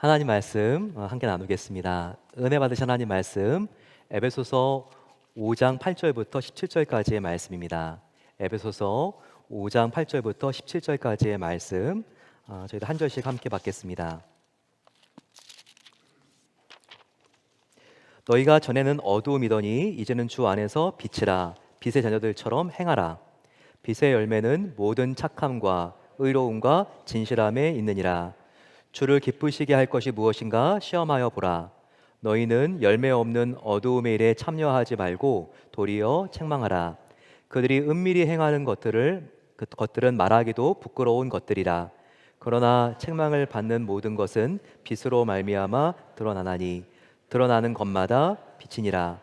하나님 말씀 함께 나누겠습니다. 은혜 받으신 하나님 말씀 에베소서 5장 8절부터 17절까지의 말씀입니다. 에베소서 5장 8절부터 17절까지의 말씀 저희도 한 절씩 함께 받겠습니다. 너희가 전에는 어두움이더니 이제는 주 안에서 빛이라. 빛의 자녀들처럼 행하라. 빛의 열매는 모든 착함과 의로움과 진실함에 있느니라. 주를 기쁘시게 할 것이 무엇인가 시험하여 보라. 너희는 열매 없는 어두움의 일에 참여하지 말고 도리어 책망하라. 그들이 은밀히 행하는 것들은 말하기도 부끄러운 것들이라. 그러나 책망을 받는 모든 것은 빛으로 말미암아 드러나나니 드러나는 것마다 빛이니라.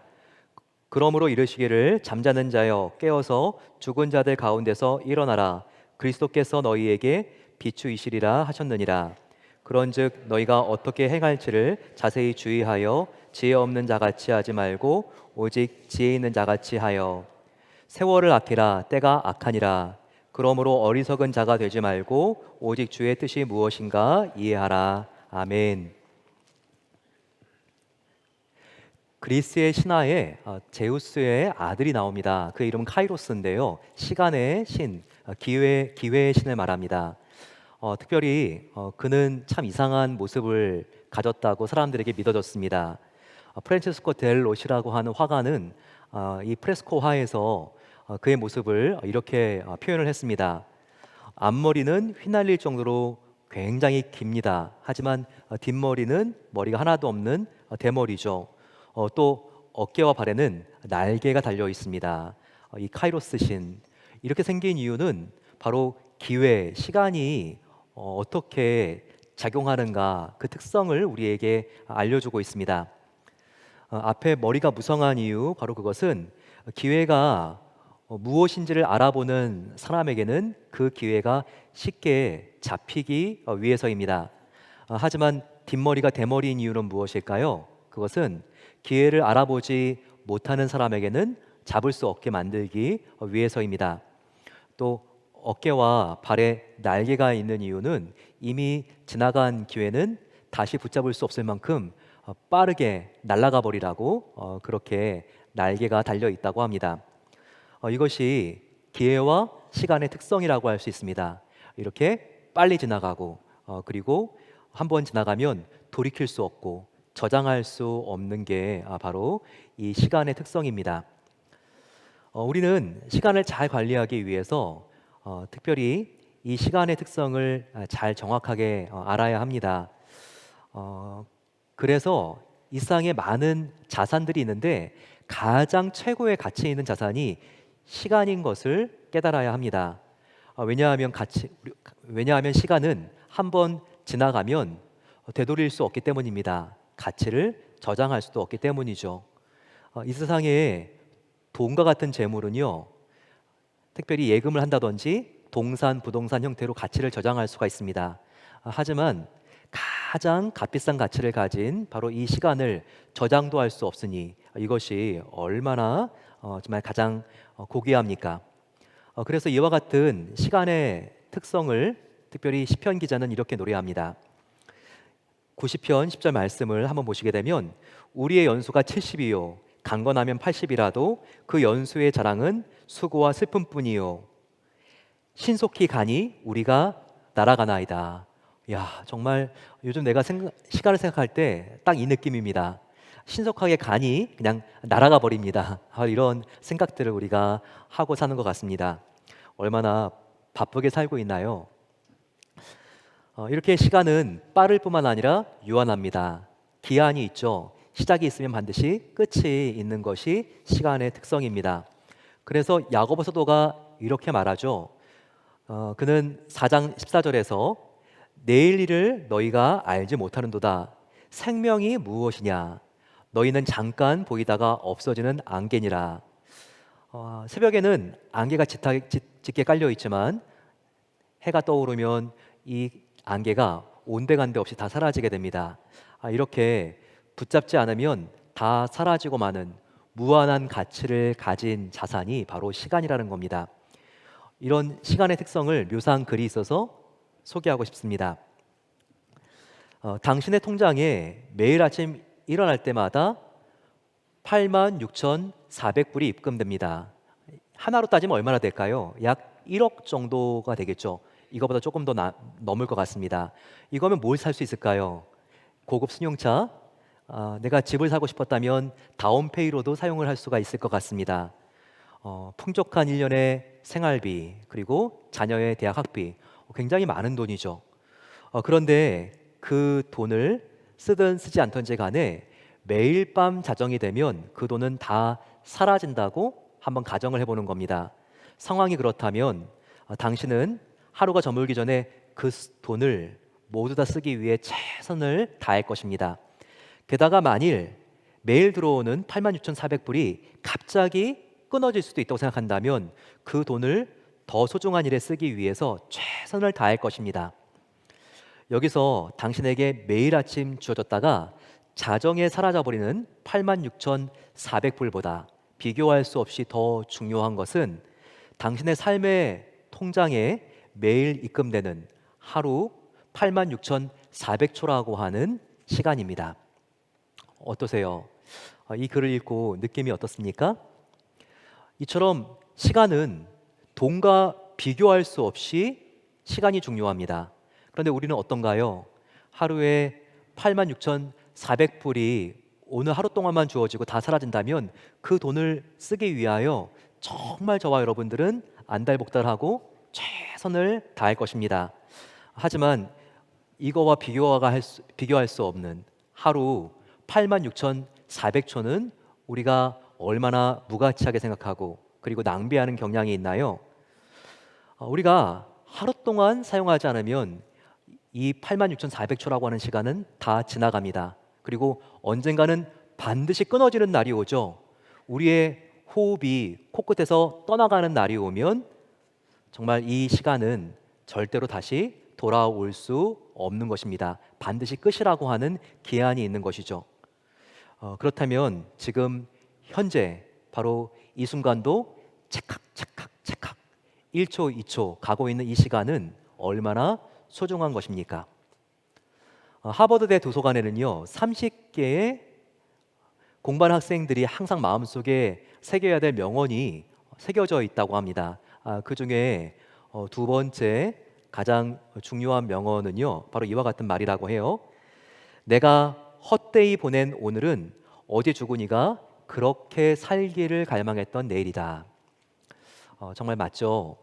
그러므로 이르시기를 잠자는 자여 깨어서 죽은 자들 가운데서 일어나라. 그리스도께서 너희에게 비추이시리라 하셨느니라. 그런즉 너희가 어떻게 행할지를 자세히 주의하여 지혜 없는 자같이 하지 말고 오직 지혜 있는 자같이 하여 세월을 아끼라. 때가 악하니라. 그러므로 어리석은 자가 되지 말고 오직 주의 뜻이 무엇인가 이해하라. 아멘. 그리스의 신화에 제우스의 아들이 나옵니다. 그 이름은 카이로스인데요. 시간의 신, 기회의 신을 말합니다. 특별히 그는 참 이상한 모습을 가졌다고 사람들에게 믿어졌습니다. 프란체스코 델 로시라고 하는 화가는 이 프레스코화에서 그의 모습을 이렇게 표현을 했습니다. 앞머리는 휘날릴 정도로 굉장히 깁니다. 하지만 뒷머리는 머리가 하나도 없는 대머리죠. 또 어깨와 발에는 날개가 달려 있습니다. 이 카이로스 신, 이렇게 생긴 이유는 바로 기회, 시간이 어떻게 작용하는가, 그 특성을 우리에게 알려주고 있습니다. 앞에 머리가 무성한 이유, 바로 그것은 기회가 무엇인지를 알아보는 사람에게는 그 기회가 쉽게 잡히기 위해서입니다. 하지만 뒷머리가 대머리인 이유는 무엇일까요? 그것은 기회를 알아보지 못하는 사람에게는 잡을 수 없게 만들기 위해서입니다. 또 어깨와 발에 날개가 있는 이유는 이미 지나간 기회는 다시 붙잡을 수 없을 만큼 빠르게 날아가 버리라고 그렇게 날개가 달려 있다고 합니다. 이것이 기회와 시간의 특성이라고 할 수 있습니다. 이렇게 빨리 지나가고 그리고 한번 지나가면 돌이킬 수 없고 저장할 수 없는 게 바로 이 시간의 특성입니다. 우리는 시간을 잘 관리하기 위해서 특별히 이 시간의 특성을 잘 정확하게 알아야 합니다. 그래서 이 세상에 많은 자산들이 있는데 가장 최고의 가치 있는 자산이 시간인 것을 깨달아야 합니다. 왜냐하면 시간은 한번 지나가면 되돌릴 수 없기 때문입니다. 가치를 저장할 수도 없기 때문이죠. 이 세상에 돈과 같은 재물은요, 특별히 예금을 한다든지 동산, 부동산 형태로 가치를 저장할 수가 있습니다. 하지만 가장 값비싼 가치를 가진 바로 이 시간을 저장도 할 수 없으니 이것이 얼마나 정말 가장 고귀합니까? 그래서 이와 같은 시간의 특성을 특별히 시편 기자는 이렇게 노래합니다. 90편 10절 말씀을 한번 보시게 되면 우리의 연수가 70이요 강건하면 80이라도 그 연수의 자랑은 수고와 슬픔뿐이요 신속히 가니 우리가 날아가나이다. 야, 정말 요즘 내가 시간을 생각할 때 딱 이 느낌입니다. 신속하게 가니 그냥 날아가 버립니다. 이런 생각들을 우리가 하고 사는 것 같습니다. 얼마나 바쁘게 살고 있나요? 이렇게 시간은 빠를 뿐만 아니라 유한합니다. 기한이 있죠. 시작이 있으면 반드시 끝이 있는 것이 시간의 특성입니다. 그래서 야고보 사도가 이렇게 말하죠. 그는 4장 14절에서 내일 일을 너희가 알지 못하는도다. 생명이 무엇이냐? 너희는 잠깐 보이다가 없어지는 안개니라. 새벽에는 안개가 짙게 깔려 있지만 해가 떠오르면 이 안개가 온데간데 없이 다 사라지게 됩니다. 이렇게 붙잡지 않으면 다 사라지고 마는 무한한 가치를 가진 자산이 바로 시간이라는 겁니다. 이런 시간의 특성을 묘사한 글이 있어서 소개하고 싶습니다. 당신의 통장에 매일 아침 일어날 때마다 86,400불이 입금됩니다. 하나로 따지면 얼마나 될까요? 약 1억 정도가 되겠죠. 이거보다 조금 더 넘을 것 같습니다. 이거면 뭘 살 수 있을까요? 고급 승용차, 내가 집을 사고 싶었다면 다운페이로도 사용을 할 수가 있을 것 같습니다. 풍족한 1년의 생활비, 그리고 자녀의 대학 학비, 굉장히 많은 돈이죠. 그런데 그 돈을 쓰든 쓰지 않던지 간에 매일 밤 자정이 되면 그 돈은 다 사라진다고 한번 가정을 해보는 겁니다. 상황이 그렇다면 당신은 하루가 저물기 전에 그 돈을 모두 다 쓰기 위해 최선을 다할 것입니다. 게다가 만일 매일 들어오는 86,400불이 갑자기 끊어질 수도 있다고 생각한다면 그 돈을 더 소중한 일에 쓰기 위해서 최선을 다할 것입니다. 여기서 당신에게 매일 아침 주어졌다가 자정에 사라져버리는 86,400불보다 비교할 수 없이 더 중요한 것은 당신의 삶의 통장에 매일 입금되는 하루 86,400초라고 하는 시간입니다. 어떠세요? 이 글을 읽고 느낌이 어떻습니까? 이처럼 시간은 돈과 비교할 수 없이 시간이 중요합니다. 그런데 우리는 어떤가요? 하루에 86,400불이 오늘 하루 동안만 주어지고 다 사라진다면 그 돈을 쓰기 위하여 정말 저와 여러분들은 안달복달하고 최선을 다할 것입니다. 하지만 이거와 비교할 수 없는 하루 86,400초는 우리가 얼마나 무가치하게 생각하고 그리고 낭비하는 경향이 있나요? 우리가 하루 동안 사용하지 않으면 이 86,400초라고 하는 시간은 다 지나갑니다. 그리고 언젠가는 반드시 끊어지는 날이 오죠. 우리의 호흡이 코끝에서 떠나가는 날이 오면 정말 이 시간은 절대로 다시 돌아올 수 없는 것입니다. 반드시 끝이라고 하는 기한이 있는 것이죠. 그렇다면 지금 현재 바로 이 순간도 찰칵 찰칵 찰칵 1초 2초 가고 있는 이 시간은 얼마나 소중한 것입니까? 하버드대 도서관에는요 30개의 공부하는 학생들이 항상 마음속에 새겨야 될 명언이 새겨져 있다고 합니다. 그 중에 두 번째 가장 중요한 명언은요 바로 이와 같은 말이라고 해요. 내가 헛되이 보낸 오늘은 어제 죽으니가 그렇게 살기를 갈망했던 내일이다. 정말 맞죠?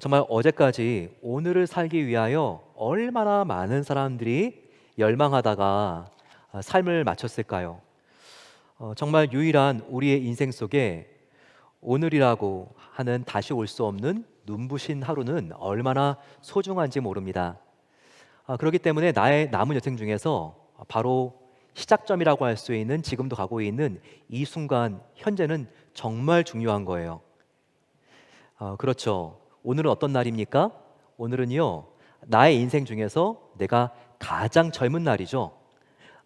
정말 어제까지 오늘을 살기 위하여 얼마나 많은 사람들이 열망하다가 삶을 마쳤을까요? 정말 유일한 우리의 인생 속에 오늘이라고 하는 다시 올 수 없는 눈부신 하루는 얼마나 소중한지 모릅니다. 그렇기 때문에 나의 남은 여생 중에서 바로 시작점이라고 할 수 있는 지금도 가고 있는 이 순간 현재는 정말 중요한 거예요. 그렇죠. 오늘은 어떤 날입니까? 오늘은요 나의 인생 중에서 내가 가장 젊은 날이죠.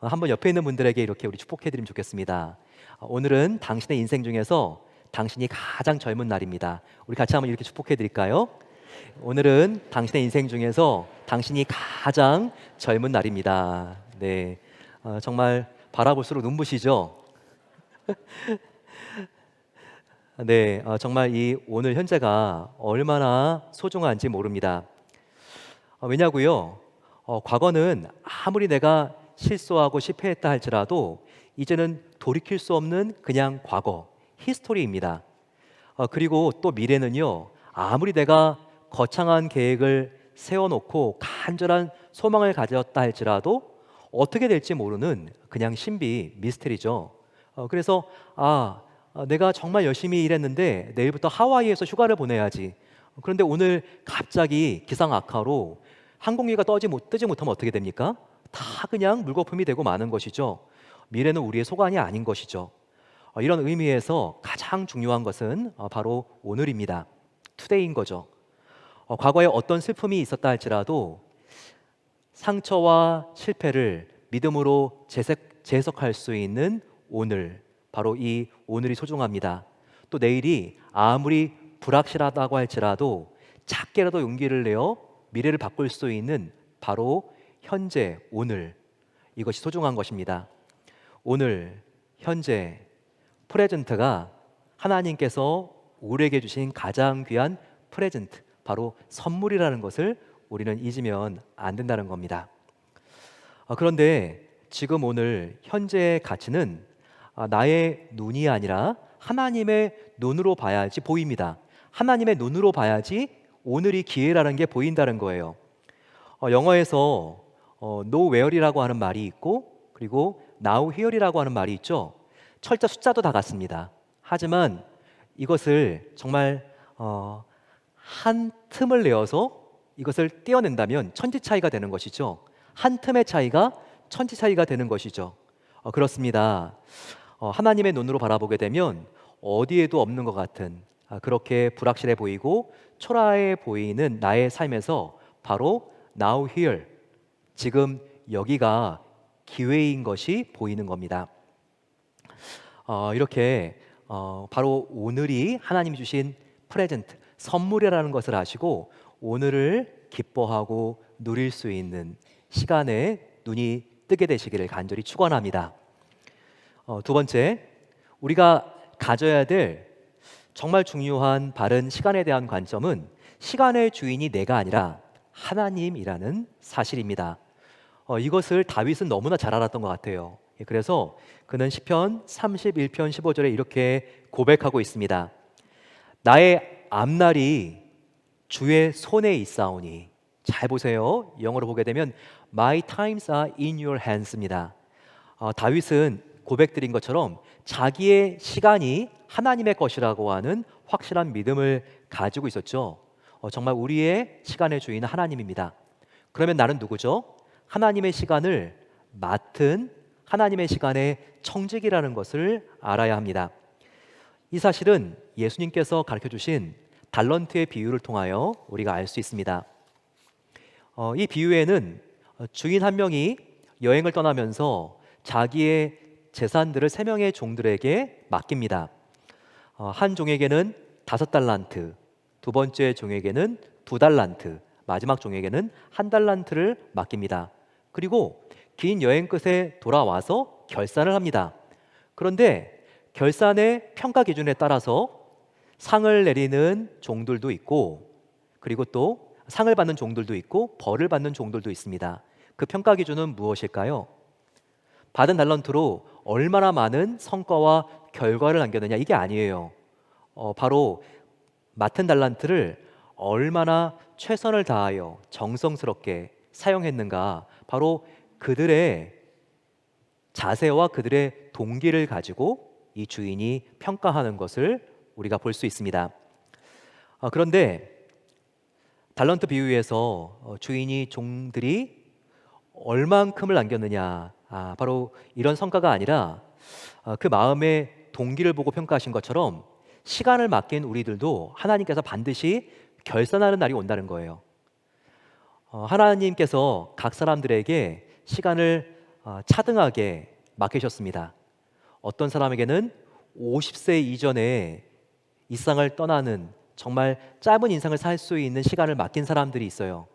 한번 옆에 있는 분들에게 이렇게 우리 축복해드리면 좋겠습니다. 오늘은 당신의 인생 중에서 당신이 가장 젊은 날입니다. 우리 같이 한번 이렇게 축복해드릴까요? 오늘은 당신의 인생 중에서 당신이 가장 젊은 날입니다. 네, 정말 바라볼수록 눈부시죠? 네, 정말 이 오늘 현재가 얼마나 소중한지 모릅니다. 왜냐고요? 과거는 아무리 내가 실수하고 실패했다 할지라도 이제는 돌이킬 수 없는 그냥 과거, 히스토리입니다. 그리고 또 미래는요, 아무리 내가 거창한 계획을 세워놓고 간절한 소망을 가졌다 할지라도 어떻게 될지 모르는 그냥 신비, 미스테리죠. 그래서 내가 정말 열심히 일했는데 내일부터 하와이에서 휴가를 보내야지. 그런데 오늘 갑자기 기상 악화로 항공기가 뜨지 못하면 어떻게 됩니까? 다 그냥 물거품이 되고 마는 것이죠. 미래는 우리의 소관이 아닌 것이죠. 이런 의미에서 가장 중요한 것은 바로 오늘입니다. 투데이인 거죠. 과거에 어떤 슬픔이 있었다 할지라도 상처와 실패를 믿음으로 재해석할 수 있는 오늘, 바로 이 오늘이 소중합니다. 또 내일이 아무리 불확실하다고 할지라도 작게라도 용기를 내어 미래를 바꿀 수 있는 바로 현재, 오늘 이것이 소중한 것입니다. 오늘, 현재, 프레젠트가 하나님께서 우리에게 주신 가장 귀한 프레젠트, 바로 선물이라는 것을 우리는 잊으면 안 된다는 겁니다. 그런데 지금 오늘 현재의 가치는 나의 눈이 아니라 하나님의 눈으로 봐야지 보입니다. 하나님의 눈으로 봐야지 오늘이 기회라는 게 보인다는 거예요. 영어에서 no where이라고 하는 말이 있고, 그리고 now here이라고 하는 말이 있죠. 철자 숫자도 다 같습니다. 하지만 이것을 정말 한 틈을 내어서 이것을 떼어낸다면 천지 차이가 되는 것이죠. 한 틈의 차이가 천지 차이가 되는 것이죠. 그렇습니다. 하나님의 눈으로 바라보게 되면 어디에도 없는 것 같은, 그렇게 불확실해 보이고 초라해 보이는 나의 삶에서 바로 now here, 지금 여기가 기회인 것이 보이는 겁니다. 이렇게 바로 오늘이 하나님이 주신 프레젠트, 선물이라는 것을 아시고 오늘을 기뻐하고 누릴 수 있는 시간에 눈이 뜨게 되시기를 간절히 축원합니다. 두 번째, 우리가 가져야 될 정말 중요한 바른 시간에 대한 관점은 시간의 주인이 내가 아니라 하나님이라는 사실입니다. 이것을 다윗은 너무나 잘 알았던 것 같아요. 그래서 그는 시편 31편 15절에 이렇게 고백하고 있습니다. 나의 앞날이 주의 손에 있사오니. 잘 보세요. 영어로 보게 되면 My times are in your hands입니다. 다윗은 고백드린 것처럼 자기의 시간이 하나님의 것이라고 하는 확실한 믿음을 가지고 있었죠. 정말 우리의 시간의 주인은 하나님입니다. 그러면 나는 누구죠? 하나님의 시간을 맡은 하나님의 시간의 청직이라는 것을 알아야 합니다. 이 사실은 예수님께서 가르쳐 주신 달란트의 비유를 통하여 우리가 알 수 있습니다. 이 비유에는 주인 한 명이 여행을 떠나면서 자기의 재산들을 세 명의 종들에게 맡깁니다. 한 종에게는 5달란트, 두 번째 종에게는 2달란트, 마지막 종에게는 1달란트를 맡깁니다. 그리고 긴 여행 끝에 돌아와서 결산을 합니다. 그런데 결산의 평가 기준에 따라서 상을 내리는 종들도 있고, 그리고 또 상을 받는 종들도 있고 벌을 받는 종들도 있습니다. 그 평가 기준은 무엇일까요? 받은 달란트로 얼마나 많은 성과와 결과를 남겼느냐, 이게 아니에요. 바로 맡은 달란트를 얼마나 최선을 다하여 정성스럽게 사용했는가, 바로 그들의 자세와 그들의 동기를 가지고 이 주인이 평가하는 것을 우리가 볼 수 있습니다. 그런데 달란트 비유에서 주인이 종들이 얼만큼을 남겼느냐, 바로 이런 성과가 아니라 그 마음의 동기를 보고 평가하신 것처럼 시간을 맡긴 우리들도 하나님께서 반드시 결산하는 날이 온다는 거예요. 하나님께서 각 사람들에게 시간을 차등하게 맡기셨습니다. 어떤 사람에게는 50세 이전에 이 세상을 떠나는 정말 짧은 인생을 살 수 있는 시간을 맡긴 사람들이 있어요.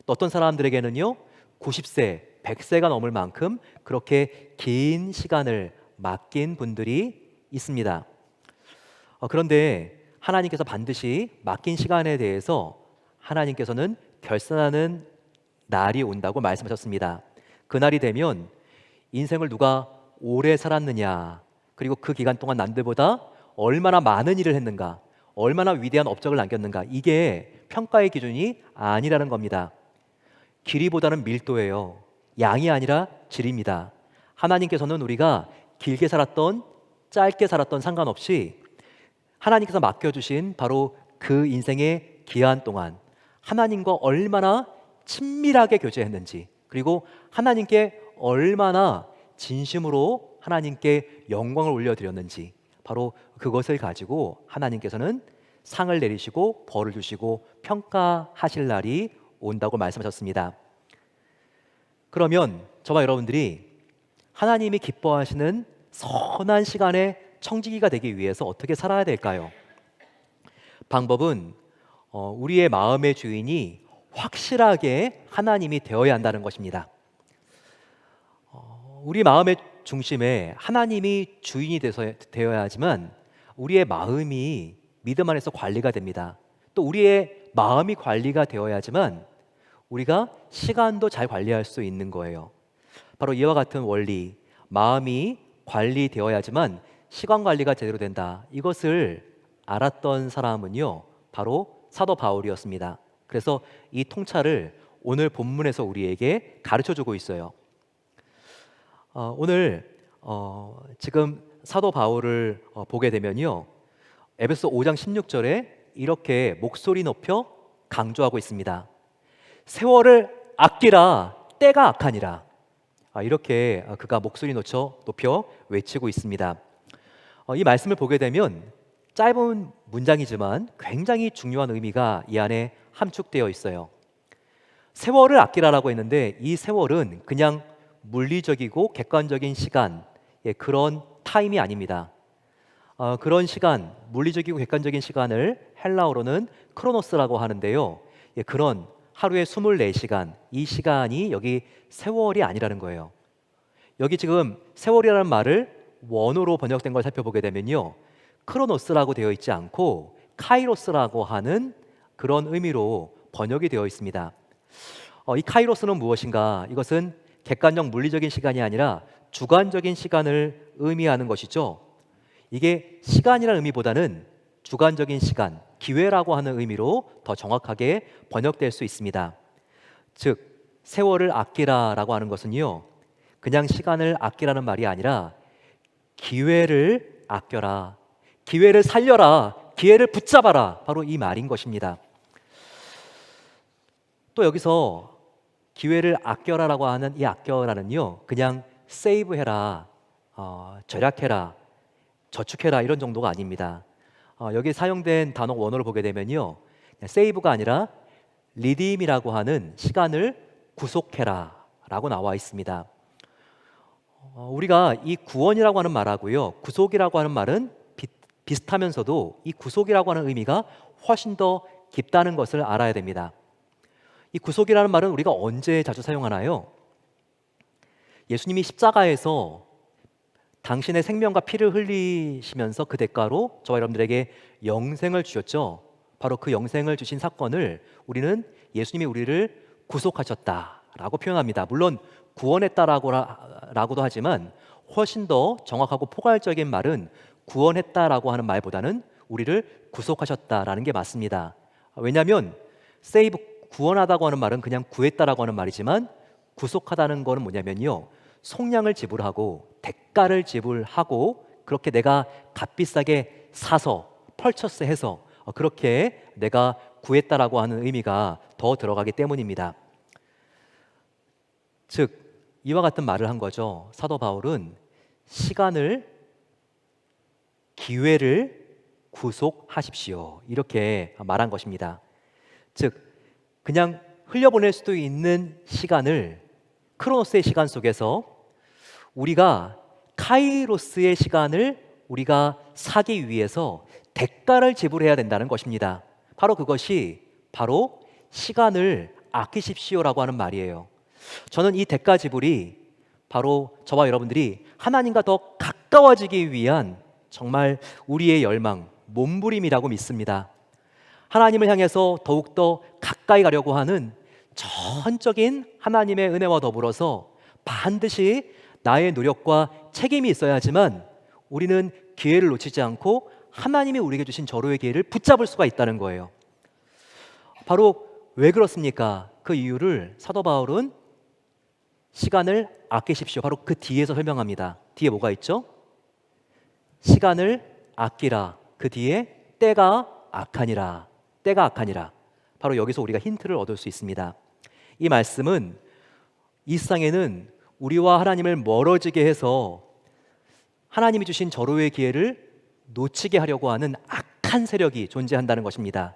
또 어떤 사람들에게는요 90세, 100세가 넘을 만큼 그렇게 긴 시간을 맡긴 분들이 있습니다. 그런데 하나님께서 반드시 맡긴 시간에 대해서 하나님께서는 결산하는 날이 온다고 말씀하셨습니다. 그날이 되면 인생을 누가 오래 살았느냐, 그리고 그 기간 동안 남들보다 얼마나 많은 일을 했는가, 얼마나 위대한 업적을 남겼는가, 이게 평가의 기준이 아니라는 겁니다. 길이보다는 밀도예요. 양이 아니라 질입니다. 하나님께서는 우리가 길게 살았던 짧게 살았던 상관없이 하나님께서 맡겨주신 바로 그 인생의 기한 동안 하나님과 얼마나 친밀하게 교제했는지, 그리고 하나님께 얼마나 진심으로 하나님께 영광을 올려드렸는지, 바로 그것을 가지고 하나님께서는 상을 내리시고 벌을 주시고 평가하실 날이 온다고 말씀하셨습니다. 그러면 저와 여러분들이 하나님이 기뻐하시는 선한 시간의 청지기가 되기 위해서 어떻게 살아야 될까요? 방법은 우리의 마음의 주인이 확실하게 하나님이 되어야 한다는 것입니다. 우리 마음의 중심에 하나님이 주인이 되어야 하지만 우리의 마음이 믿음 안에서 관리가 됩니다. 또 우리의 마음이 관리가 되어야지만 우리가 시간도 잘 관리할 수 있는 거예요. 바로 이와 같은 원리, 마음이 관리되어야지만 시간 관리가 제대로 된다. 이것을 알았던 사람은요, 바로 사도 바울이었습니다. 그래서 이 통찰을 오늘 본문에서 우리에게 가르쳐 주고 있어요. 오늘 지금 사도 바울을 보게 되면요, 에베소 5장 16절에 이렇게 목소리 높여 강조하고 있습니다. 세월을 아끼라, 때가 악하니라. 이렇게 그가 목소리 높여 외치고 있습니다. 이 말씀을 보게 되면 짧은 문장이지만 굉장히 중요한 의미가 이 안에 함축되어 있어요. 세월을 아끼라라고 했는데 이 세월은 그냥 물리적이고 객관적인 시간, 그런 타임이 아닙니다. 그런 시간, 물리적이고 객관적인 시간을 헬라어로는 크로노스라고 하는데요, 그런 하루에 24시간, 이 시간이 여기 세월이 아니라는 거예요. 여기 지금 세월이라는 말을 원어로 번역된 걸 살펴보게 되면요, 크로노스라고 되어 있지 않고 카이로스라고 하는 그런 의미로 번역이 되어 있습니다. 이 카이로스는 무엇인가? 이것은 객관적 물리적인 시간이 아니라 주관적인 시간을 의미하는 것이죠. 이게 시간이라는 의미보다는 주관적인 시간, 기회라고 하는 의미로 더 정확하게 번역될 수 있습니다. 즉, 세월을 아끼라라고 하는 것은요, 그냥 시간을 아끼라는 말이 아니라 기회를 아껴라, 기회를 살려라, 기회를 붙잡아라, 바로 이 말인 것입니다. 또 여기서 기회를 아껴라라고 하는 이 아껴라는요, 그냥 세이브해라, 절약해라, 저축해라 이런 정도가 아닙니다. 여기 사용된 단어 원어를 보게 되면요, 세이브가 아니라 리딤이라고 하는 시간을 구속해라 라고 나와 있습니다. 우리가 이 구원이라고 하는 말하고요, 구속이라고 하는 말은 비슷하면서도 이 구속이라고 하는 의미가 훨씬 더 깊다는 것을 알아야 됩니다. 이 구속이라는 말은 우리가 언제 자주 사용하나요? 예수님이 십자가에서 당신의 생명과 피를 흘리시면서 그 대가로 저와 여러분들에게 영생을 주셨죠. 바로 그 영생을 주신 사건을 우리는 예수님이 우리를 구속하셨다라고 표현합니다. 물론 구원했다라고도 하지만 훨씬 더 정확하고 포괄적인 말은 구원했다라고 하는 말보다는 우리를 구속하셨다라는 게 맞습니다. 왜냐하면 세이브, 구원하다고 하는 말은 그냥 구했다라고 하는 말이지만 구속하다는 거는 뭐냐면요, 속량을 지불하고 대가를 지불하고 그렇게 내가 값비싸게 사서 펄처스 해서 그렇게 내가 구했다라고 하는 의미가 더 들어가기 때문입니다. 즉, 이와 같은 말을 한 거죠. 사도 바울은 시간을, 기회를 구속하십시오, 이렇게 말한 것입니다. 즉, 그냥 흘려보낼 수도 있는 시간을 크로노스의 시간 속에서 우리가 카이로스의 시간을 우리가 사기 위해서 대가를 지불해야 된다는 것입니다. 바로 그것이 바로 시간을 아끼십시오라고 하는 말이에요. 저는 이 대가 지불이 바로 저와 여러분들이 하나님과 더 가까워지기 위한 정말 우리의 열망, 몸부림이라고 믿습니다. 하나님을 향해서 더욱더 가까이 가려고 하는 전적인 하나님의 은혜와 더불어서 반드시 나의 노력과 책임이 있어야 하지만 우리는 기회를 놓치지 않고 하나님이 우리에게 주신 절호의 기회를 붙잡을 수가 있다는 거예요. 바로 왜 그렇습니까? 그 이유를 사도 바울은 시간을 아끼십시오, 바로 그 뒤에서 설명합니다. 뒤에 뭐가 있죠? 시간을 아끼라, 그 뒤에 때가 악하니라, 때가 악하니라. 바로 여기서 우리가 힌트를 얻을 수 있습니다. 이 말씀은 이 세상에는 우리와 하나님을 멀어지게 해서 하나님이 주신 절호의 기회를 놓치게 하려고 하는 악한 세력이 존재한다는 것입니다.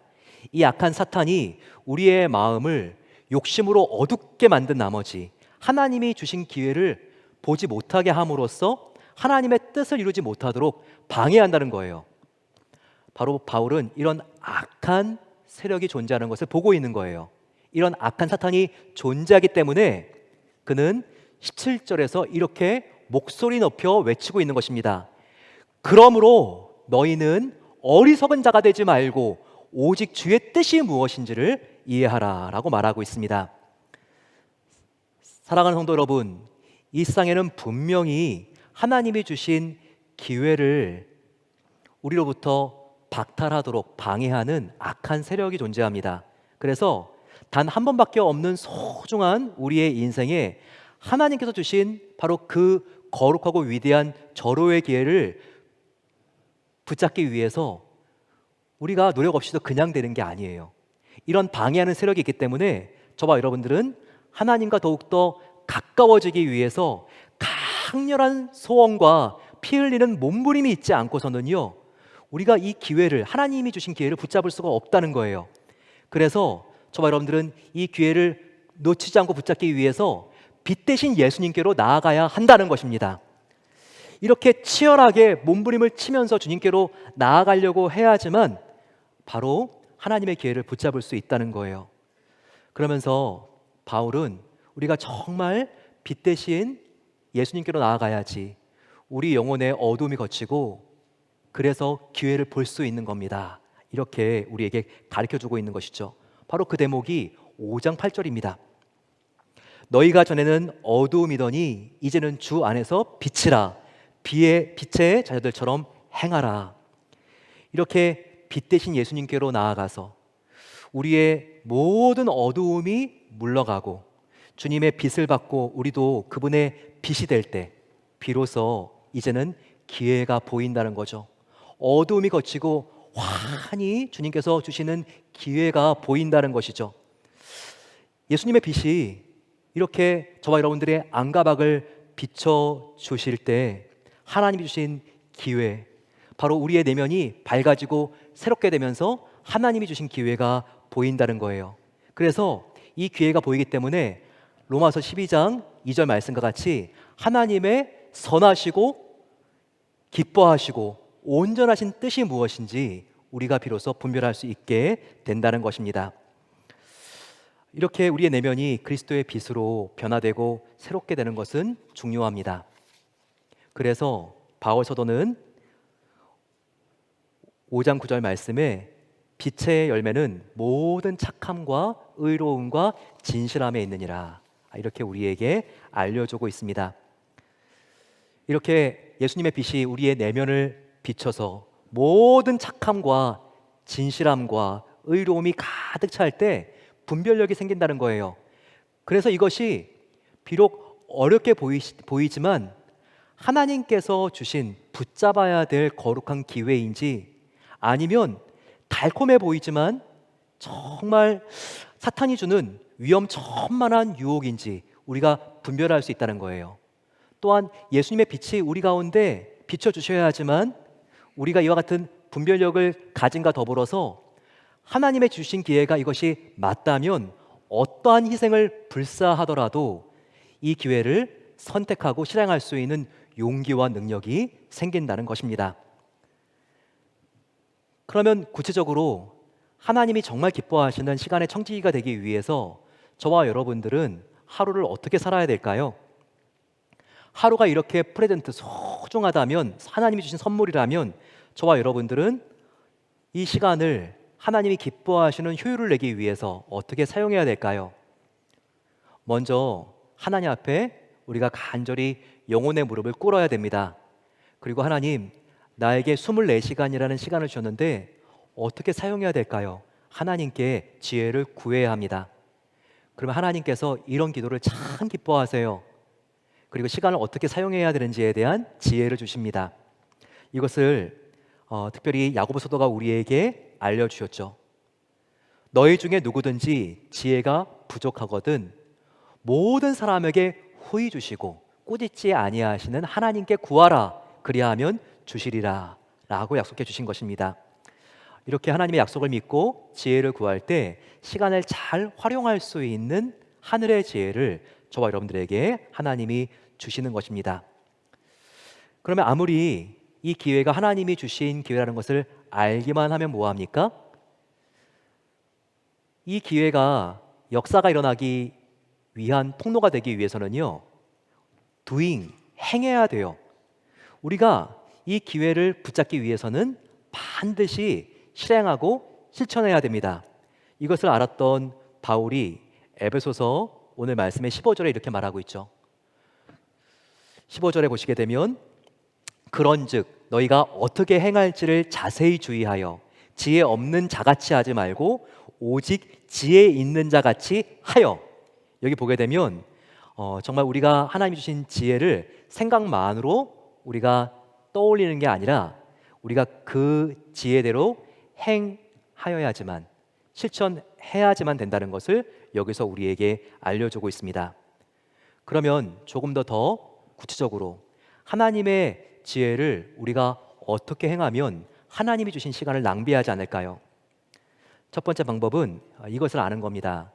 이 악한 사탄이 우리의 마음을 욕심으로 어둡게 만든 나머지 하나님이 주신 기회를 보지 못하게 함으로써 하나님의 뜻을 이루지 못하도록 방해한다는 거예요. 바로 바울은 이런 악한 세력이 존재하는 것을 보고 있는 거예요. 이런 악한 사탄이 존재하기 때문에 그는 17절에서 이렇게 목소리 높여 외치고 있는 것입니다. 그러므로 너희는 어리석은 자가 되지 말고 오직 주의 뜻이 무엇인지를 이해하라 라고 말하고 있습니다. 사랑하는 성도 여러분, 이 세상에는 분명히 하나님이 주신 기회를 우리로부터 박탈하도록 방해하는 악한 세력이 존재합니다. 그래서 단 한 번밖에 없는 소중한 우리의 인생에 하나님께서 주신 바로 그 거룩하고 위대한 절호의 기회를 붙잡기 위해서 우리가 노력 없이도 그냥 되는 게 아니에요. 이런 방해하는 세력이 있기 때문에 저와 여러분들은 하나님과 더욱더 가까워지기 위해서 강렬한 소원과 피 흘리는 몸부림이 있지 않고서는요, 우리가 이 기회를, 하나님이 주신 기회를 붙잡을 수가 없다는 거예요. 그래서 저와 여러분들은 이 기회를 놓치지 않고 붙잡기 위해서 빛 대신 예수님께로 나아가야 한다는 것입니다. 이렇게 치열하게 몸부림을 치면서 주님께로 나아가려고 해야지만 바로 하나님의 기회를 붙잡을 수 있다는 거예요. 그러면서 바울은 우리가 정말 빛 대신 예수님께로 나아가야지 우리 영혼의 어둠이 걷히고 그래서 기회를 볼 수 있는 겁니다. 이렇게 우리에게 가르쳐주고 있는 것이죠. 바로 그 대목이 5장 8절입니다. 너희가 전에는 어두움이더니 이제는 주 안에서 빛이라. 빛의 자녀들처럼 행하라. 이렇게 빛 대신 예수님께로 나아가서 우리의 모든 어두움이 물러가고 주님의 빛을 받고 우리도 그분의 빛이 될 때 비로소 이제는 기회가 보인다는 거죠. 어두움이 걷히고 환히 주님께서 주시는 기회가 보인다는 것이죠. 예수님의 빛이 이렇게 저와 여러분들의 안가박을 비춰주실 때 하나님이 주신 기회, 바로 우리의 내면이 밝아지고 새롭게 되면서 하나님이 주신 기회가 보인다는 거예요. 그래서 이 기회가 보이기 때문에 로마서 12장 2절 말씀과 같이 하나님의 선하시고 기뻐하시고 온전하신 뜻이 무엇인지 우리가 비로소 분별할 수 있게 된다는 것입니다. 이렇게 우리의 내면이 그리스도의 빛으로 변화되고 새롭게 되는 것은 중요합니다. 그래서 바울 사도는 5장 9절 말씀에 빛의 열매는 모든 착함과 의로움과 진실함에 있느니라, 이렇게 우리에게 알려주고 있습니다. 이렇게 예수님의 빛이 우리의 내면을 비춰서 모든 착함과 진실함과 의로움이 가득 찰 때 분별력이 생긴다는 거예요. 그래서 이것이 비록 어렵게 보이지만 하나님께서 주신 붙잡아야 될 거룩한 기회인지, 아니면 달콤해 보이지만 정말 사탄이 주는 위험천만한 유혹인지 우리가 분별할 수 있다는 거예요. 또한 예수님의 빛이 우리 가운데 비춰주셔야 하지만 우리가 이와 같은 분별력을 가진과 더불어서 하나님의 주신 기회가 이것이 맞다면 어떠한 희생을 불사하더라도 이 기회를 선택하고 실행할 수 있는 용기와 능력이 생긴다는 것입니다. 그러면 구체적으로 하나님이 정말 기뻐하시는 시간의 청지기가 되기 위해서 저와 여러분들은 하루를 어떻게 살아야 될까요? 하루가 이렇게 프레젠트, 소중하다면, 하나님이 주신 선물이라면 저와 여러분들은 이 시간을 하나님이 기뻐하시는 효율을 내기 위해서 어떻게 사용해야 될까요? 먼저 하나님 앞에 우리가 간절히 영혼의 무릎을 꿇어야 됩니다. 그리고 하나님, 나에게 24시간이라는 시간을 주셨는데 어떻게 사용해야 될까요? 하나님께 지혜를 구해야 합니다. 그러면 하나님께서 이런 기도를 참 기뻐하세요. 그리고 시간을 어떻게 사용해야 되는지에 대한 지혜를 주십니다. 이것을 특별히 야고보 사도가 우리에게 알려주셨죠. 너희 중에 누구든지 지혜가 부족하거든 모든 사람에게 후히 주시고 꾸짖지 아니하시는 하나님께 구하라, 그리하면 주시리라 라고 약속해 주신 것입니다. 이렇게 하나님의 약속을 믿고 지혜를 구할 때 시간을 잘 활용할 수 있는 하늘의 지혜를 저와 여러분들에게 하나님이 주시는 것입니다. 그러면 아무리 이 기회가 하나님이 주신 기회라는 것을 알기만 하면 뭐합니까? 이 기회가 역사가 일어나기 위한 통로가 되기 위해서는요, doing, 행해야 돼요. 우리가 이 기회를 붙잡기 위해서는 반드시 실행하고 실천해야 됩니다. 이것을 알았던 바울이 에베소서 오늘 말씀의 15절에 이렇게 말하고 있죠. 15절에 보시게 되면 그런즉 너희가 어떻게 행할지를 자세히 주의하여 지혜 없는 자같이 하지 말고 오직 지혜 있는 자같이 하여. 여기 보게 되면 정말 우리가 하나님이 주신 지혜를 생각만으로 우리가 떠올리는 게 아니라 우리가 그 지혜대로 행하여야지만, 실천해야지만 된다는 것을 여기서 우리에게 알려주고 있습니다. 그러면 조금 더 구체적으로 하나님의 지혜를 우리가 어떻게 행하면 하나님이 주신 시간을 낭비하지 않을까요? 첫 번째 방법은 이것을 아는 겁니다.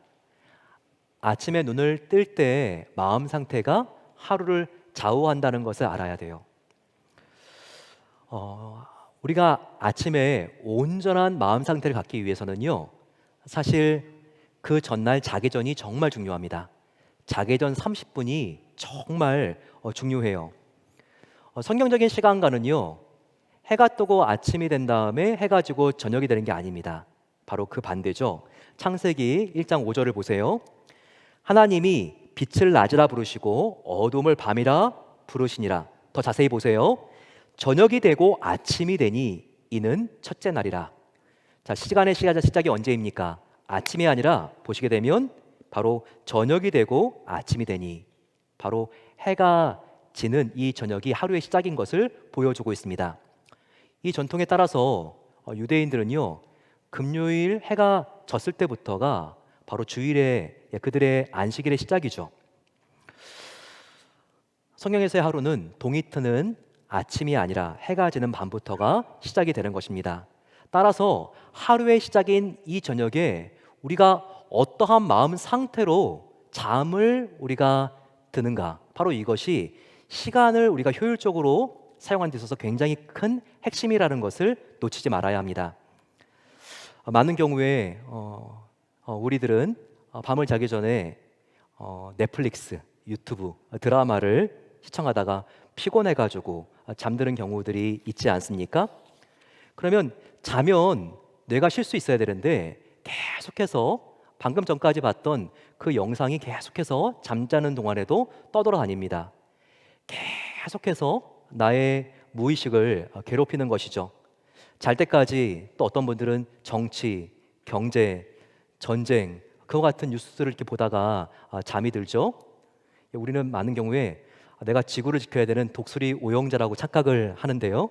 아침에 눈을 뜰 때 마음 상태가 하루를 좌우한다는 것을 알아야 돼요. 우리가 아침에 온전한 마음 상태를 갖기 위해서는요, 사실 그 전날 자기 전이 정말 중요합니다. 자기 전 30분이 정말 중요해요. 성경적인 시간과는요, 해가 뜨고 아침이 된 다음에 해가 지고 저녁이 되는 게 아닙니다. 바로 그 반대죠. 창세기 1장 5절을 보세요. 하나님이 빛을 낮이라 부르시고 어둠을 밤이라 부르시니라. 더 자세히 보세요. 저녁이 되고 아침이 되니 이는 첫째 날이라. 자, 시간의 시작이 언제입니까? 아침이 아니라 보시게 되면 바로 저녁이 되고 아침이 되니, 바로 해가 지는 이 저녁이 하루의 시작인 것을 보여주고 있습니다. 이 전통에 따라서 유대인들은요, 금요일 해가 졌을 때부터가 바로 주일의 그들의 안식일의 시작이죠. 성경에서의 하루는 동이 트는 아침이 아니라 해가 지는 밤부터가 시작이 되는 것입니다. 따라서 하루의 시작인 이 저녁에 우리가 어떠한 마음 상태로 잠을 우리가 드는가, 바로 이것이 시간을 우리가 효율적으로 사용하는 데 있어서 굉장히 큰 핵심이라는 것을 놓치지 말아야 합니다. 많은 경우에 우리들은 밤을 자기 전에 넷플릭스, 유튜브, 드라마를 시청하다가 피곤해가지고 잠드는 경우들이 있지 않습니까? 그러면 자면 뇌가 쉴 수 있어야 되는데 계속해서 방금 전까지 봤던 그 영상이 계속해서 잠자는 동안에도 떠돌아다닙니다. 계속해서 나의 무의식을 괴롭히는 것이죠. 잘 때까지 또 어떤 분들은 정치, 경제, 전쟁, 그와 같은 뉴스를 이렇게 보다가 잠이 들죠. 우리는 많은 경우에 내가 지구를 지켜야 되는 독수리 오영자라고 착각을 하는데요,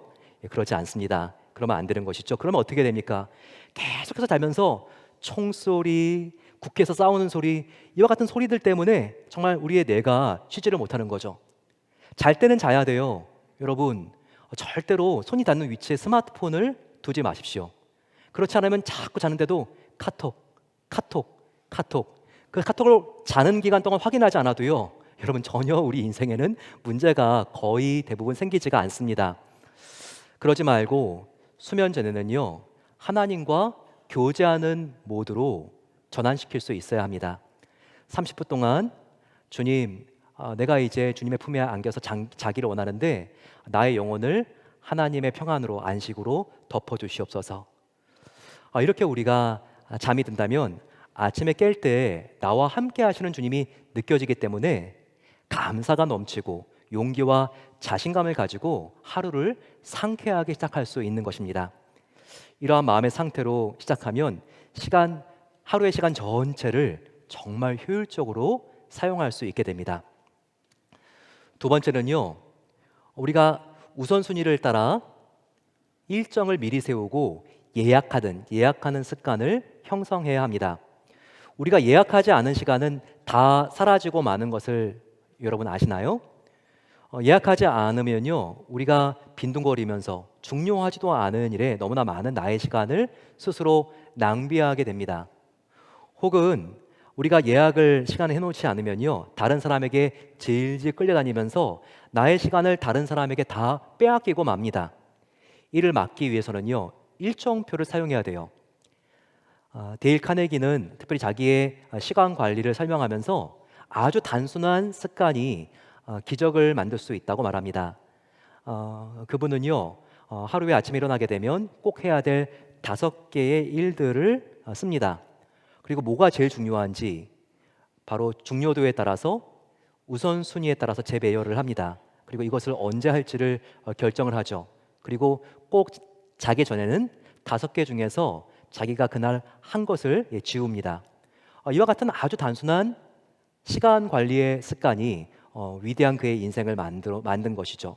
그러지 않습니다. 그러면 안 되는 것이죠. 그러면 어떻게 됩니까? 계속해서 자면서 총소리, 국회에서 싸우는 소리, 이와 같은 소리들 때문에 정말 우리의 뇌가 쉬지를 못하는 거죠. 잘 때는 자야 돼요. 여러분, 절대로 손이 닿는 위치에 스마트폰을 두지 마십시오. 그렇지 않으면 자꾸 자는데도 카톡. 그 카톡을 자는 기간 동안 확인하지 않아도요, 여러분 전혀 우리 인생에는 문제가 거의 대부분 생기지가 않습니다. 그러지 말고 수면 전에는요, 하나님과 교제하는 모드로 전환시킬 수 있어야 합니다. 30분 동안 주님, 내가 이제 주님의 품에 안겨서 자기를 원하는데 나의 영혼을 하나님의 평안으로, 안식으로 덮어주시옵소서. 이렇게 우리가 잠이 든다면 아침에 깰 때 나와 함께 하시는 주님이 느껴지기 때문에 감사가 넘치고 용기와 자신감을 가지고 하루를 상쾌하게 시작할 수 있는 것입니다. 이러한 마음의 상태로 시작하면 하루의 시간 전체를 정말 효율적으로 사용할 수 있게 됩니다. 두 번째는요, 우리가 우선순위를 따라 일정을 미리 세우고 예약하는 습관을 형성해야 합니다. 우리가 예약하지 않은 시간은 다 사라지고 마는 것을 여러분 아시나요? 예약하지 않으면요, 우리가 빈둥거리면서 중요하지도 않은 일에 너무나 많은 나의 시간을 스스로 낭비하게 됩니다. 혹은 우리가 예약을 시간에 해놓지 않으면요, 다른 사람에게 질질 끌려다니면서 나의 시간을 다른 사람에게 다 빼앗기고 맙니다. 이를 막기 위해서는요, 일정표를 사용해야 돼요. 데일 카네기는 특별히 자기의 시간 관리를 설명하면서 아주 단순한 습관이 기적을 만들 수 있다고 말합니다. 그분은요, 하루에 아침에 일어나게 되면 꼭 해야 될 5개의 일들을 씁니다. 그리고 뭐가 제일 중요한지 바로 중요도에 따라서 우선순위에 따라서 재배열을 합니다. 그리고 이것을 언제 할지를 결정을 하죠. 그리고 꼭 자기 전에는 5개 중에서 자기가 그날 한 것을 지웁니다. 이와 같은 아주 단순한 시간 관리의 습관이 위대한 그의 인생을 만든 것이죠.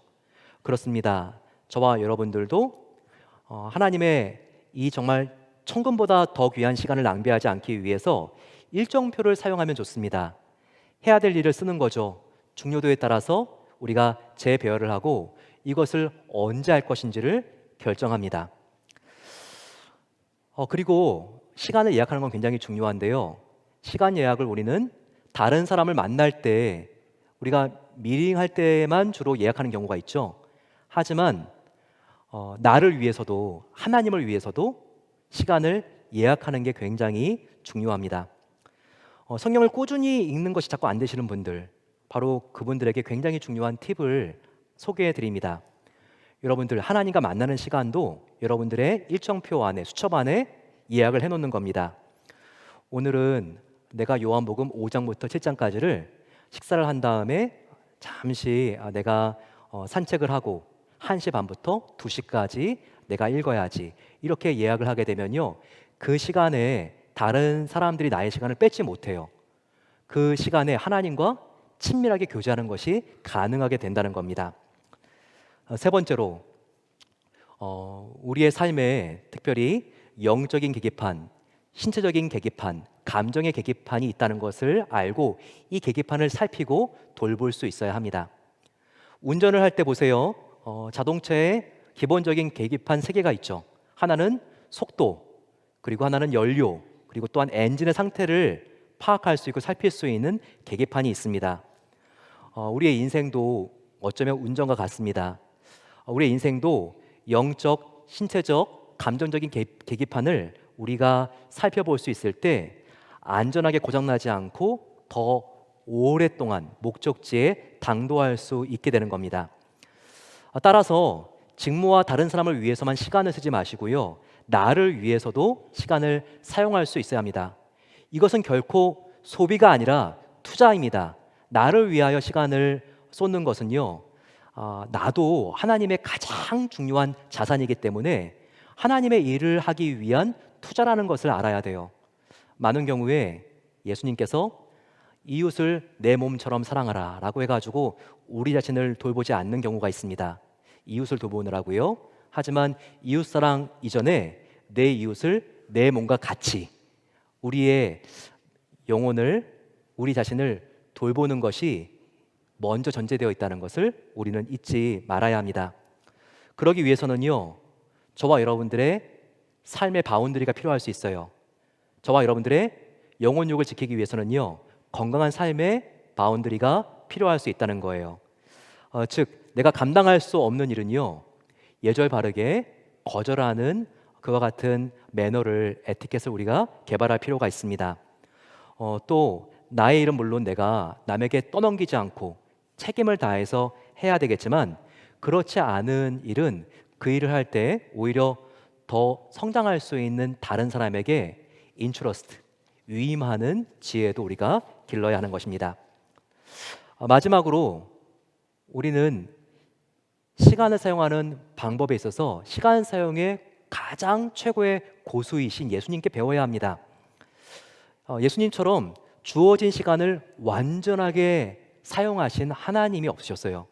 그렇습니다. 저와 여러분들도 하나님의 이 정말 천금보다 더 귀한 시간을 낭비하지 않기 위해서 일정표를 사용하면 좋습니다. 해야 될 일을 쓰는 거죠. 중요도에 따라서 우리가 재배열을 하고 이것을 언제 할 것인지를 결정합니다. 그리고 시간을 예약하는 건 굉장히 중요한데요. 시간 예약을 우리는 다른 사람을 만날 때 우리가 미팅할 때만 주로 예약하는 경우가 있죠. 하지만 나를 위해서도 하나님을 위해서도 시간을 예약하는 게 굉장히 중요합니다. 성경을 꾸준히 읽는 것이 자꾸 안 되시는 분들, 바로 그분들에게 굉장히 중요한 팁을 소개해 드립니다. 여러분들 하나님과 만나는 시간도 여러분들의 일정표 안에, 수첩 안에 예약을 해놓는 겁니다. 오늘은 내가 요한복음 5장부터 7장까지를 식사를 한 다음에 잠시 내가 산책을 하고 1시 반부터 2시까지 내가 읽어야지, 이렇게 예약을 하게 되면요, 그 시간에 다른 사람들이 나의 시간을 뺏지 못해요. 그 시간에 하나님과 친밀하게 교제하는 것이 가능하게 된다는 겁니다. 세 번째로, 우리의 삶에 특별히 영적인 계기판, 신체적인 계기판, 감정의 계기판이 있다는 것을 알고 이 계기판을 살피고 돌볼 수 있어야 합니다. 운전을 할 때 보세요. 자동차에 기본적인 계기판 3개가 있죠. 하나는 속도, 그리고 하나는 연료, 그리고 또한 엔진의 상태를 파악할 수 있고 살필 수 있는 계기판이 있습니다. 우리의 인생도 어쩌면 운전과 같습니다. 우리의 인생도 영적, 신체적, 감정적인 계기판을 우리가 살펴볼 수 있을 때 안전하게 고장나지 않고 더 오랫동안 목적지에 당도할 수 있게 되는 겁니다. 따라서 직무와 다른 사람을 위해서만 시간을 쓰지 마시고요, 나를 위해서도 시간을 사용할 수 있어야 합니다. 이것은 결코 소비가 아니라 투자입니다. 나를 위하여 시간을 쏟는 것은요, 나도 하나님의 가장 중요한 자산이기 때문에 하나님의 일을 하기 위한 투자라는 것을 알아야 돼요. 많은 경우에 예수님께서 이웃을 내 몸처럼 사랑하라 라고 해가지고 우리 자신을 돌보지 않는 경우가 있습니다. 이웃을 돌보느라고요. 하지만 이웃사랑 이전에 내 이웃을 내 몸과 같이, 우리의 영혼을, 우리 자신을 돌보는 것이 먼저 전제되어 있다는 것을 우리는 잊지 말아야 합니다. 그러기 위해서는요, 저와 여러분들의 삶의 바운더리가 필요할 수 있어요. 저와 여러분들의 영혼육을 지키기 위해서는요, 건강한 삶의 바운더리가 필요할 수 있다는 거예요. 즉, 내가 감당할 수 없는 일은요, 예절 바르게 거절하는 그와 같은 매너를, 에티켓을 우리가 개발할 필요가 있습니다. 또 나의 일은 물론 내가 남에게 떠넘기지 않고 책임을 다해서 해야 되겠지만, 그렇지 않은 일은 그 일을 할 때 오히려 더 성장할 수 있는 다른 사람에게 인트러스트, 위임하는 지혜도 우리가 길러야 하는 것입니다. 마지막으로, 우리는 시간을 사용하는 방법에 있어서 시간 사용의 가장 최고의 고수이신 예수님께 배워야 합니다. 예수님처럼 주어진 시간을 완전하게 사용하신 하나님이 없으셨어요.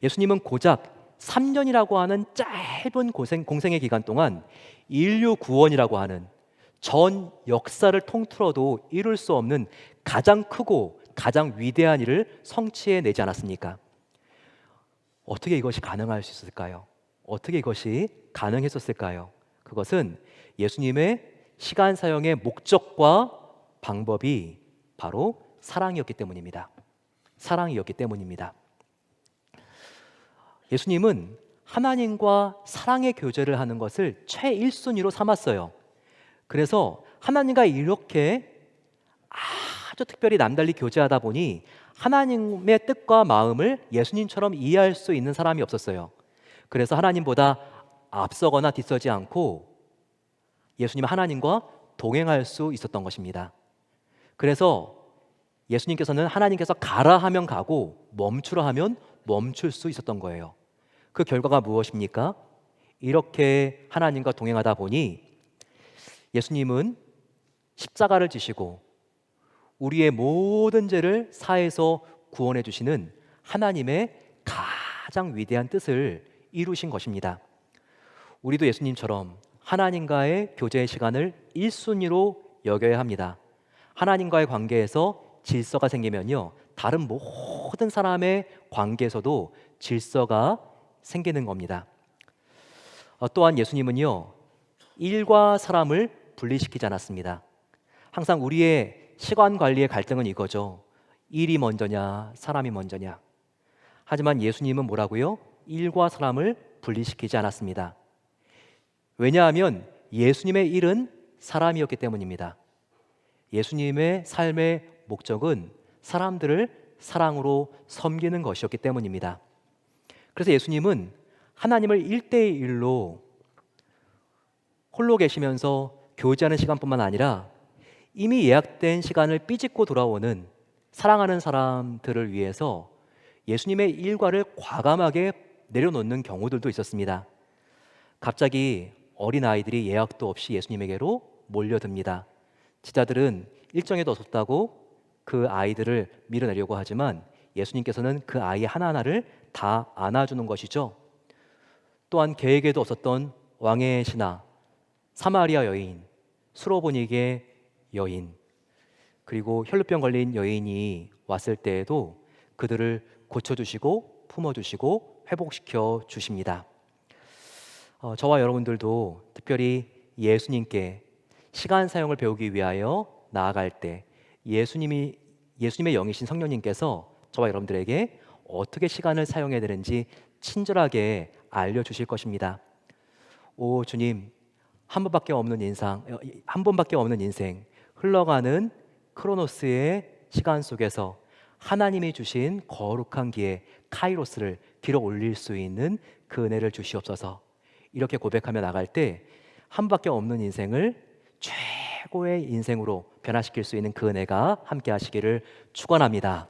예수님은 고작 3년이라고 하는 짧은 공생의 기간 동안 인류 구원이라고 하는 전 역사를 통틀어도 이룰 수 없는 가장 크고 가장 위대한 일을 성취해내지 않았습니까? 어떻게 이것이 가능할 수 있을까요? 어떻게 이것이 가능했었을까요? 그것은 예수님의 시간 사용의 목적과 방법이 바로 사랑이었기 때문입니다. 사랑이었기 때문입니다. 예수님은 하나님과 사랑의 교제를 하는 것을 최일순위로 삼았어요. 그래서 하나님과 이렇게 아주 특별히 남달리 교제하다 보니 하나님의 뜻과 마음을 예수님처럼 이해할 수 있는 사람이 없었어요. 그래서 하나님보다 앞서거나 뒤서지 않고 예수님 하나님과 동행할 수 있었던 것입니다. 그래서 예수님께서는 하나님께서 가라 하면 가고 멈추라 하면 멈출 수 있었던 거예요. 그 결과가 무엇입니까? 이렇게 하나님과 동행하다 보니 예수님은 십자가를 지시고 우리의 모든 죄를 사해서 구원해 주시는 하나님의 가장 위대한 뜻을 이루신 것입니다. 우리도 예수님처럼 하나님과의 교제의 시간을 1순위로 여겨야 합니다. 하나님과의 관계에서 질서가 생기면요, 다른 모든 사람의 관계에서도 질서가 생기는 겁니다. 또한 예수님은요, 일과 사람을 분리시키지 않았습니다. 항상 우리의 시간 관리의 갈등은 이거죠. 일이 먼저냐, 사람이 먼저냐. 하지만 예수님은 뭐라고요? 일과 사람을 분리시키지 않았습니다. 왜냐하면 예수님의 일은 사람이었기 때문입니다. 예수님의 삶의 목적은 사람들을 사랑으로 섬기는 것이었기 때문입니다. 그래서 예수님은 하나님을 1대1로 홀로 계시면서 교제하는 시간뿐만 아니라 이미 예약된 시간을 삐짓고 돌아오는 사랑하는 사람들을 위해서 예수님의 일과를 과감하게 내려놓는 경우들도 있었습니다. 갑자기 어린아이들이 예약도 없이 예수님에게로 몰려듭니다. 제자들은 일정에도 없었다고 그 아이들을 밀어내려고 하지만 예수님께서는 그 아이 하나하나를 다 안아주는 것이죠. 또한 계획에도 없었던 왕의 신하, 사마리아 여인, 수로보니게 여인, 그리고 혈루병 걸린 여인이 왔을 때에도 그들을 고쳐주시고 품어주시고 회복시켜 주십니다. 저와 여러분들도 특별히 예수님께 시간 사용을 배우기 위하여 나아갈 때 예수님의 영이신 성령님께서 저와 여러분들에게 어떻게 시간을 사용해야 되는지 친절하게 알려주실 것입니다. 오 주님, 한 번밖에 없는 인생, 흘러가는 크로노스의 시간 속에서 하나님이 주신 거룩한 기회 카이로스를 길어 올릴 수 있는 그 은혜를 주시옵소서. 이렇게 고백하며 나갈 때 한 번밖에 없는 인생을 최고의 인생으로 변화시킬 수 있는 그 은혜가 함께 하시기를 축원합니다.